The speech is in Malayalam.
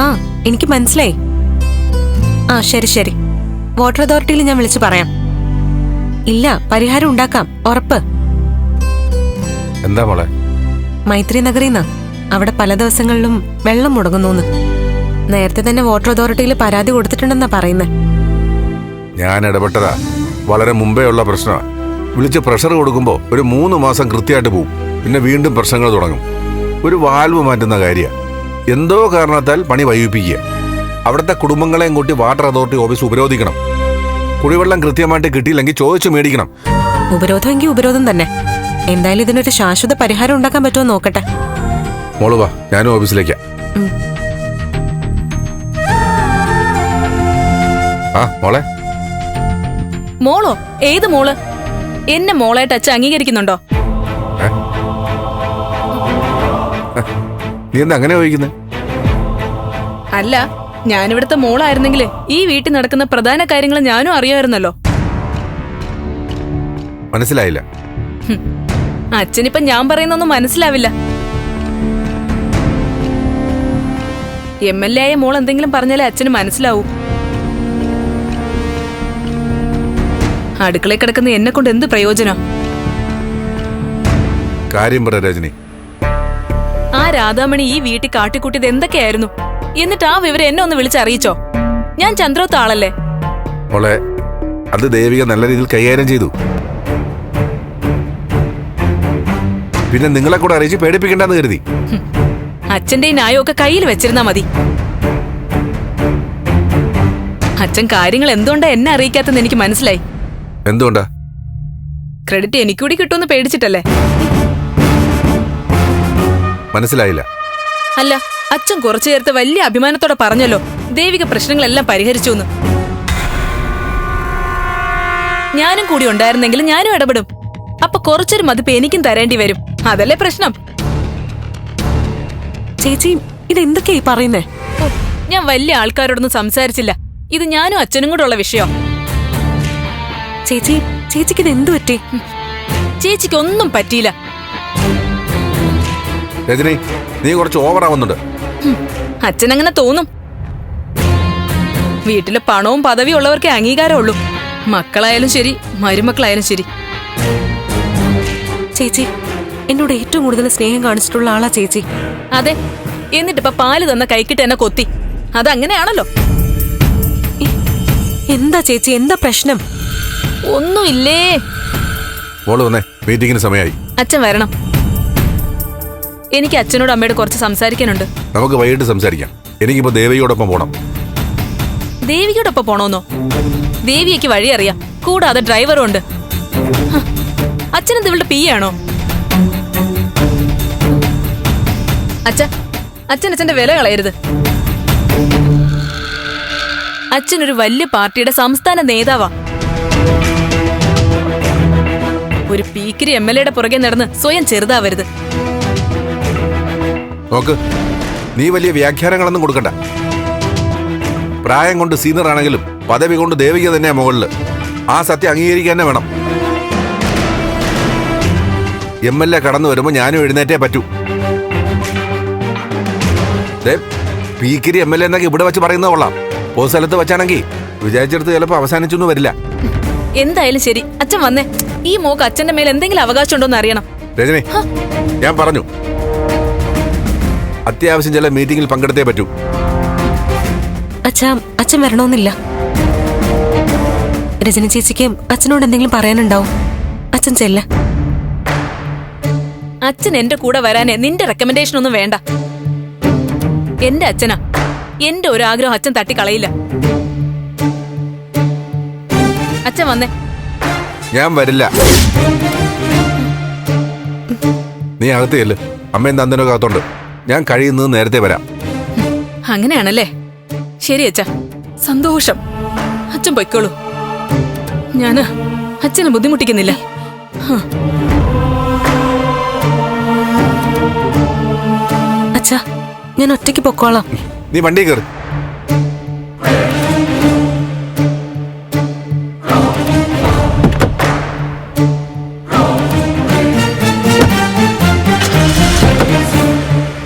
ആ എനിക്ക് മനസ്സിലായി. ആ ശരി ശരി, വാട്ടർ അതോറിറ്റിയിൽ ഞാൻ വിളിച്ചു പറയാം. ഇല്ല, പരിഹാരം ഉണ്ടാക്കാം, ഉറപ്പ്. എന്താ മോളെ? മൈത്രി നഗറിന്ന് അവിടെ പല ദിവസങ്ങളിലും വെള്ളം മുടങ്ങുന്നു. നേരത്തെ തന്നെ വാട്ടർ അതോറിറ്റിയിൽ പരാതി കൊടുത്തിട്ടുണ്ടെന്നാ പറയുന്നത്. ഞാൻ ഇടപെട്ടതാ, വളരെ മുമ്പേ ഉള്ള പ്രശ്നമാണ്. വിളിച്ച് പ്രഷർ കൊടുക്കുമ്പോൾ ഒരു 3 മാസം കൃത്യമായിട്ട് പോവും, പിന്നെ വീണ്ടും പ്രശ്നങ്ങൾ തുടങ്ങും. ഒരു വാൽവ് മാറ്റുന്ന കാര്യമാണ്. എന്തോ കാരണത്താൽ പണി വൈകിപ്പിക്കുക. അവിടുത്തെ കുടുംബങ്ങളെയും കൂട്ടി വാട്ടർ അതോറിറ്റി ഓഫീസ് ഉപരോധിക്കണം. കുടിവെള്ളം കൃത്യമായിട്ട് കിട്ടിയില്ലെങ്കിൽ ചോദിച്ചു മേടിക്കണം. ഉപരോധമെങ്കിൽ ഉപരോധം തന്നെ. എന്തായാലും ഇതിനൊരു ശാശ്വത പരിഹാരം ഉണ്ടാക്കാൻ പറ്റുമോ നോക്കട്ടെ. മോള് വാ, ഞാനും ഓഫീസിലേക്കാ. ആ മോളെ. മോളോ? ഏത് മോള്? എന്നെ മോളായിട്ട് അച്ഛൻ അംഗീകരിക്കുന്നുണ്ടോ? നീ എന്താ അങ്ങനെ ചോദിക്കുന്നത്? അല്ല, ഞാനിവിടുത്തെ മോളായിരുന്നെങ്കിൽ ഈ വീട്ടിൽ നടക്കുന്ന പ്രധാന കാര്യങ്ങൾ ഞാനും അറിയാമായിരുന്നല്ലോ. മനസ്സിലായില്ല. അച്ഛനിപ്പം ഞാൻ പറയുന്നൊന്നും മനസ്സിലാവില്ല. MLA ആയ മോൾ എന്തെങ്കിലും പറഞ്ഞാലേ അച്ഛന് മനസ്സിലാവൂ. അടുക്കളയിൽ കിടക്കുന്ന എന്നെ കൊണ്ട് എന്ത് പ്രയോജനം? കാര്യം പറ രജനി. ആ രാധാമണി ഈ വീട്ടിൽ കാട്ടിക്കൂട്ടിയത് എന്തൊക്കെയായിരുന്നു? എന്നിട്ട് ആ വിവരം എന്നെ ഒന്ന് വിളിച്ചറിയിച്ചോ? ഞാൻ ചന്ദ്രോത്ത ആളല്ലേ? മോളെ, അത് ദേവിക നല്ല രീതിയിൽ കൈകാര്യം ചെയ്തു. പിന്നെ നിങ്ങളെ കൂടെ അറിയിച്ച് പേടിപ്പിക്കണ്ടെന്ന് കരുതി. അച്ഛന്റെ ഈ ന്യായമൊക്കെ കയ്യിൽ വെച്ചിരുന്നാ മതി. അച്ഛൻ കാര്യങ്ങൾ എന്തുകൊണ്ടാ എന്നെ അറിയിക്കാത്തെന്ന് എനിക്ക് മനസ്സിലായി. എന്തുകൊണ്ടാ? ക്രെഡിറ്റ് എനിക്കൂടി കിട്ടുമെന്ന് പേടിച്ചിട്ടല്ലേ? മനസ്സിലായില്ല. അല്ല, അച്ഛൻ കുറച്ചു നേരത്തെ വലിയ അഭിമാനത്തോടെ പറഞ്ഞല്ലോ ദേവിക പ്രശ്നങ്ങളെല്ലാം പരിഹരിച്ചു എന്ന്. ഞാനും കൂടി ഉണ്ടായിരുന്നെങ്കിൽ ഞാനും ഇടപെടും. അപ്പൊ കുറച്ചൊരു മതിപ്പ് എനിക്കും തരേണ്ടി വരും. അതല്ലേ പ്രശ്നം? ചേച്ചി ഇതെന്തൊക്കെയായി പറയുന്നേ? ഞാൻ വലിയ ആൾക്കാരോടൊന്നും സംസാരിച്ചില്ല. ഇത് ഞാനും അച്ഛനും കൂടെ ഉള്ള വിഷയം. ചേച്ചിക്ക് ഇത് എന്തു പറ്റി? ചേച്ചിക്ക് ഒന്നും പറ്റിയില്ല. രജനി, നീ കുറച്ച് ഓവറാവുന്നുണ്ട്. അച്ഛനങ്ങനെ തോന്നും. വീട്ടിലെ പണവും പദവിയും ഉള്ളവർക്കേ അംഗീകാരമുള്ളൂ. മക്കളായാലും ശരി, മരുമക്കളായാലും ശരി. ചേച്ചി എന്നോട് ഏറ്റവും കൂടുതൽ സ്നേഹം കാണിച്ചിട്ടുള്ള ആളാ ചേച്ചി. അതെ, എന്നിട്ടിപ്പ പാല് തന്ന കൈക്കിട്ട് എന്നെ കൊത്തി. അതങ്ങനെയാണല്ലോ. എന്താ ചേച്ചി, എന്താ പ്രശ്നം? ഒന്നുമില്ലേ. മോള് വന്നേ, മീറ്റിംഗിന് സമയമായി. അച്ഛൻ വരണം. എനിക്ക് അച്ഛനോട് അമ്മയോട് കുറച്ച് സംസാരിക്കാനുണ്ട്. നമുക്ക് വൈകിട്ട് സംസാരിക്കാം. എനിക്കിപ്പോ ദേവിയോടൊപ്പം പോണം. ദേവിയോടൊപ്പം പോണോന്നോ? ദേവിയക്ക് വഴി അറിയാം, കൂടാതെ ഡ്രൈവറും ഉണ്ട്. അച്ഛനെന്ത് ഇവളുടെ പിയാണോ? അച്ഛന്റെ വില കളയരുത്. അച്ഛനൊരു വലിയ പാർട്ടിയുടെ സംസ്ഥാന നേതാവാ. ഒരു പീക്കിരി MLA പുറകെ നടന്ന് സ്വയം ചെറുതാവരുത്. നോക്ക്, നീ വലിയ വ്യാഖ്യാനങ്ങളൊന്നും കൊടുക്കണ്ട. പ്രായം കൊണ്ട് സീനിയർ ആണെങ്കിലും പദവി കൊണ്ട് ദേവിക തന്നെയാ മുകളില്. ആ സത്യം അംഗീകരിക്കാൻ തന്നെ വേണം. MLA കടന്നു വരുമ്പോ ഞാനും എഴുന്നേറ്റേ പറ്റൂ. പീക്കിരി MLA എന്നൊക്കെ ഇവിടെ വെച്ച് പറയുന്നത് കൊള്ളാം. പൊതു സ്ഥലത്ത് വെച്ചാണെങ്കിൽ വിചാരിച്ചെടുത്ത് ചിലപ്പോ അവസാനിച്ചൊന്നും വരില്ല. എന്തായാലും ശരി, അച്ഛൻ വന്നേ. ഈ മോക്ക് അച്ഛന്റെ മേൽ എന്തെങ്കിലും അവകാശം ഉണ്ടോന്ന് അറിയണം. രജനി, ഞാൻ പറഞ്ഞു, അത്യാവശ്യം ചില മീറ്റിംഗിൽ പങ്കെടുത്തേ പറ്റൂ. അച്ഛൻ വരണമെന്നില്ല. രജനി ചേച്ചിക്ക് അച്ഛനോട് എന്തെങ്കിലും പറയാനുണ്ടാവും. അച്ഛൻ ചെല്ല. അച്ഛൻ എന്റെ കൂടെ വരാനേ നിന്റെ റെക്കമെൻഡേഷൻ ഒന്നും വേണ്ട. എന്റെ അച്ഛനാ. എന്റെ ഒരു ആഗ്രഹം അച്ഛൻ തട്ടിക്കളയില്ല. അച്ഛൻ വന്നേ. ഞാൻ വരില്ല. നീ അകത്തേയല്ലേ, അമ്മയും നന്ദനൊക്കെ അകത്തോണ്ട്. ഞാൻ കഴിയുന്നത് നേരത്തെ വരാം. അങ്ങനെയാണല്ലേ? ശരി അച്ഛാ, സന്തോഷം. അച്ഛൻ പൊയ്ക്കോളൂ. ഞാന് അച്ഛനെ ബുദ്ധിമുട്ടിക്കുന്നില്ല. അച്ഛാ, ഞാൻ ഒറ്റയ്ക്ക് പൊക്കോളാം. നീ വണ്ടി കയറി.